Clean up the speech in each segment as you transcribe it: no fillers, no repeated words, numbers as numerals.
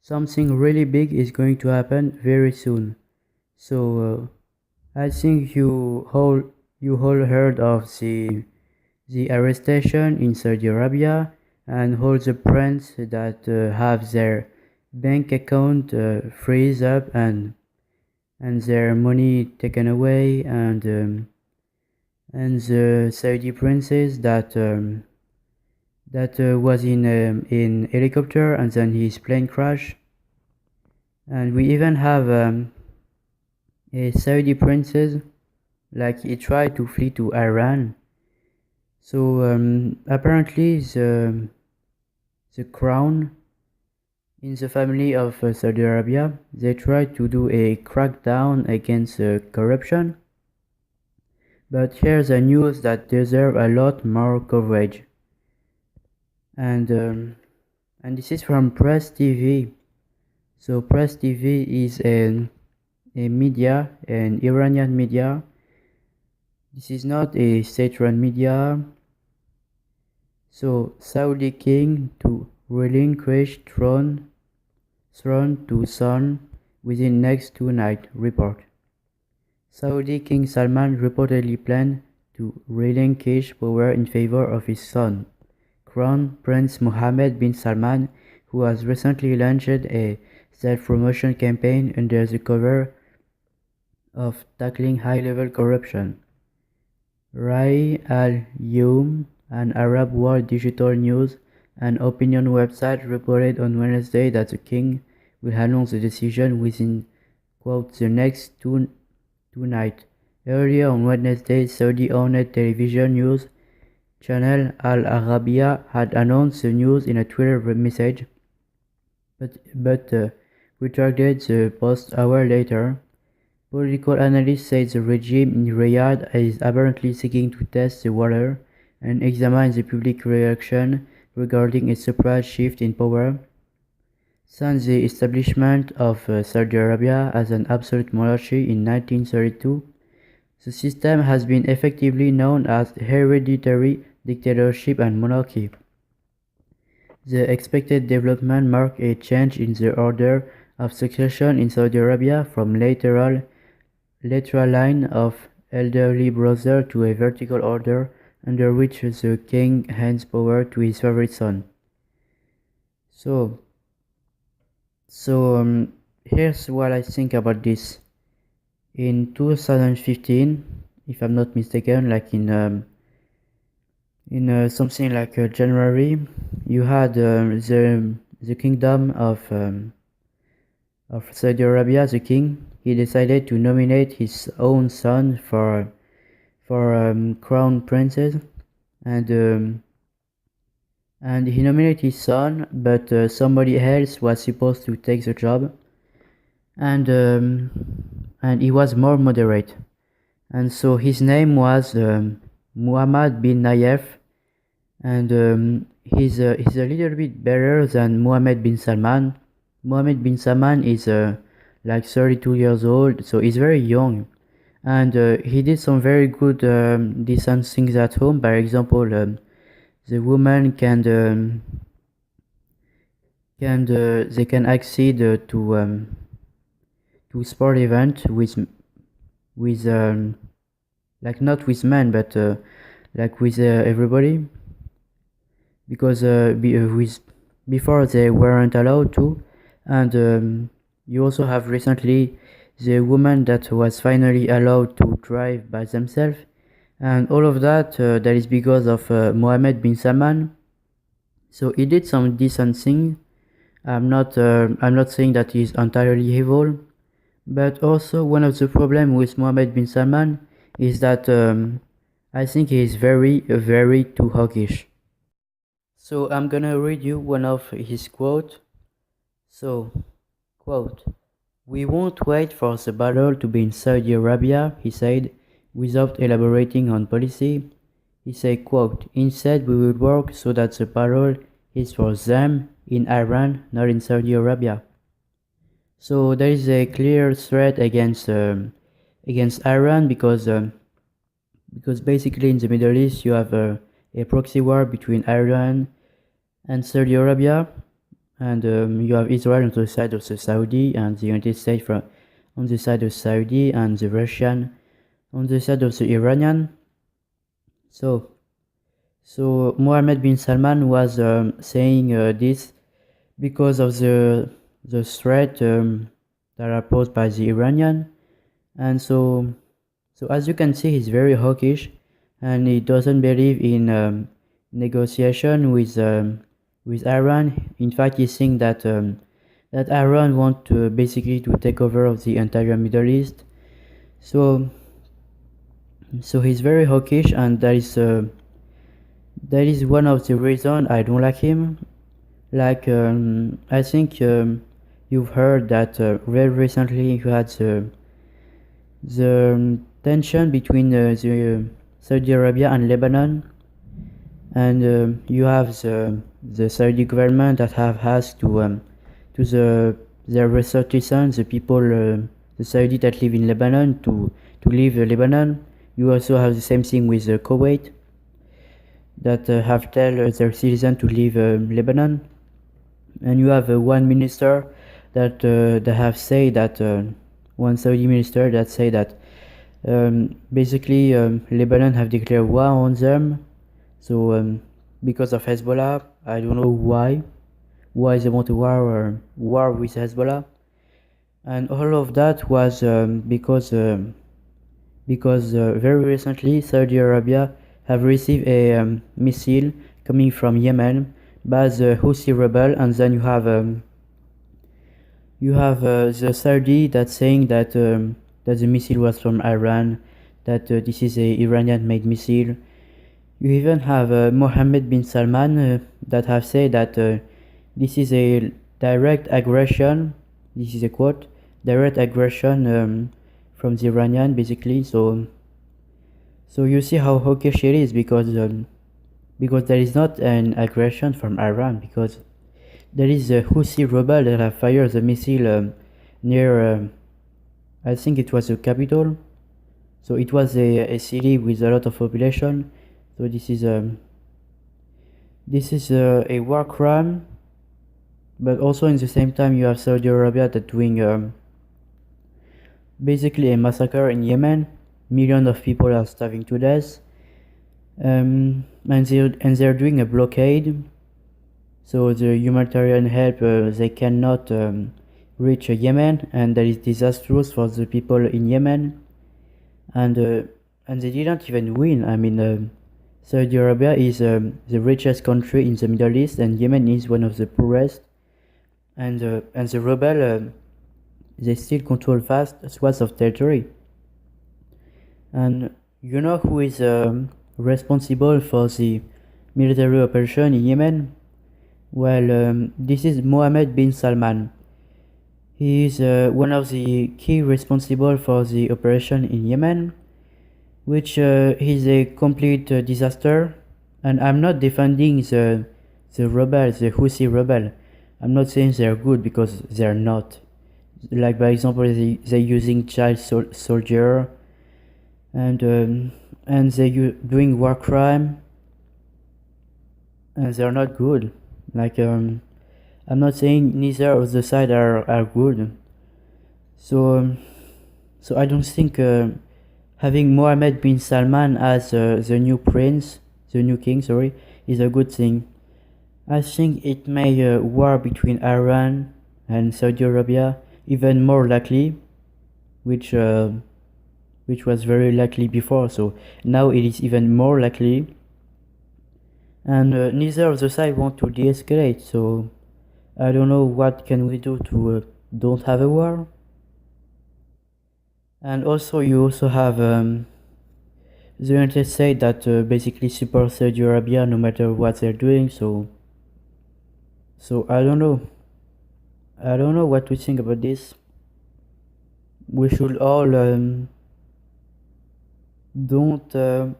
something really big is going to happen very soon. So I think you all heard of the arrestation in Saudi Arabia and all the friends that have their bank account freeze up and their money taken away and the Saudi princess that was in helicopter and then his plane crash, and we even have a Saudi princess like he tried to flee to Iran. So apparently the crown in the family of Saudi Arabia, they tried to do a crackdown against corruption, but here's a news that deserve a lot more coverage. And this is from Press TV. So Press TV is a media, an Iranian media. This is not a state-run media. So Saudi king to relinquish throne to son within next 2 nights. Report. Saudi King Salman reportedly planned to relinquish power in favor of his son, Crown Prince Mohammed bin Salman, who has recently launched a self-promotion campaign under the cover of tackling high-level corruption. Rai al-Yawm, an Arab World digital news and opinion website, reported on Wednesday that the king will announce the decision within, quote, the next two nights. Earlier on Wednesday, Saudi-owned television news channel Al Arabiya had announced the news in a Twitter message, but retracted the post hour later. Political analysts say the regime in Riyadh is apparently seeking to test the water and examine the public reaction regarding a surprise shift in power. Since the establishment of Saudi Arabia as an absolute monarchy in 1932, the system has been effectively known as hereditary dictatorship and monarchy. The expected development marked a change in the order of succession in Saudi Arabia from lateral line of elderly brother to a vertical order under which the king hands power to his favorite son. So here's what I think about this. In 2015, if I'm not mistaken, like in something like January, you had the kingdom of Saudi Arabia. The king, he decided to nominate his own son for crown princess, and he nominated his son, but somebody else was supposed to take the job, and he was more moderate, and so his name was Muhammad bin Nayef, and he's a little bit better than Mohammed bin Salman. Mohammed bin Salman is like 32 years old, so he's very young, and he did some very good decent things at home. For example, the woman they can accede to sport event with like not with men, but like with everybody, because before they weren't allowed to. And you also have recently the woman that was finally allowed to drive by themselves, and all of that that is because of Mohammed bin Salman. So he did some decent things. I'm not saying that he's entirely evil, but also one of the problems with Mohammed bin Salman is that I think he is very too hawkish. So I'm gonna read you one of his quotes. So, quote, "We won't wait for the battle to be in Saudi Arabia," he said, without elaborating on policy. He said, quote, "Instead we will work so that the battle is for them in Iran, not in Saudi Arabia." So there is a clear threat against Iran because basically in the Middle East you have a proxy war between Iran and Saudi Arabia, and you have Israel on the side of the Saudi, and the United States on the side of Saudi, and the Russian on the side of the Iranian. So, Mohammed bin Salman was saying this because of the threat that are posed by the Iranian, and so as you can see, he's very hawkish, and he doesn't believe in negotiation with Iran. In fact, he's saying that Iran want to basically to take over of the entire Middle East. So he's very hawkish, and that is one of the reasons I don't like him. Like I think you've heard that very recently you had the tension between the Saudi Arabia and Lebanon, and you have the Saudi government that have asked to their ressortissants, the people, the Saudi that live in Lebanon, to leave Lebanon. You also have the same thing with Kuwait, that have tell their citizens to leave Lebanon, and you have one minister that have said that one Saudi minister that say that basically Lebanon have declared war on them. So because of Hezbollah, I don't know why they want to war with Hezbollah, and all of that was because very recently Saudi Arabia have received a missile coming from Yemen by the Houthi rebel, and then you have the Saudi that's saying that that the missile was from Iran, that this is a Iranian-made missile. You even have Mohammed bin Salman that have said that this is a direct aggression. This is a quote: direct aggression from the Iranian, basically. So you see how hawkish it is, because there is not an aggression from Iran, because there is a Houthi rebel that have fired the missile near, I think it was the capital. So it was a city with a lot of population. So this is a war crime, but also in the same time you have Saudi Arabia that doing basically a massacre in Yemen. Millions of people are starving to death, and they're doing a blockade. So the humanitarian help they cannot reach Yemen, and that is disastrous for the people in Yemen. And they didn't even win. I mean, Saudi Arabia is the richest country in the Middle East, and Yemen is one of the poorest. And the rebel they still control vast swaths of territory. And you know who is responsible for the military operation in Yemen? Well, this is Mohammed bin Salman. He is one of the key responsible for the operation in Yemen, which is a complete disaster. And I'm not defending the rebels, the Houthi rebel. I'm not saying they're good, because they're not. Like, by example, they're using child soldier, and they're doing war crime, and they're not good. Like, I'm not saying neither of the side are good. So I don't think having Mohammed bin Salman as the new prince, the new king, sorry, is a good thing. I think it made a war between Iran and Saudi Arabia even more likely, which was very likely before. So now it is even more likely, and neither of the side want to de-escalate. So I don't know what can we do to don't have a war. And also you also have the United States that basically support Saudi Arabia no matter what they're doing. So I don't know. I don't know what to think about this. We should all don't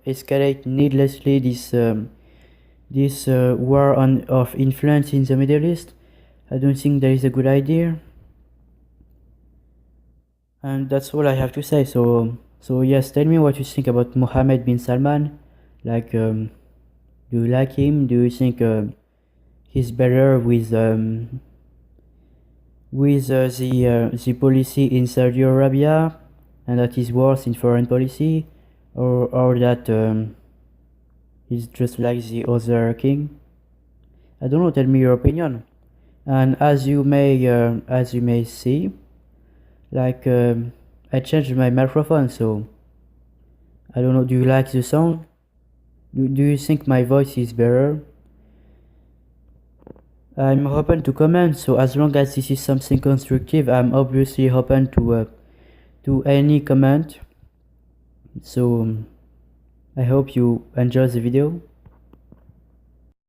escalate needlessly this war of influence in the Middle East. I don't think that is a good idea. And that's all I have to say. So yes, tell me what you think about Mohammed bin Salman. Like, do you like him? Do you think he's better with the policy in Saudi Arabia, and that is worse in foreign policy, or that he's just like the other king. I don't know. Tell me your opinion. And as you may see, like I changed my microphone, so I don't know. Do you like the sound? Do you think my voice is better? I'm open to comments, so as long as this is something constructive, I'm obviously open to any comment. So I hope you enjoy the video.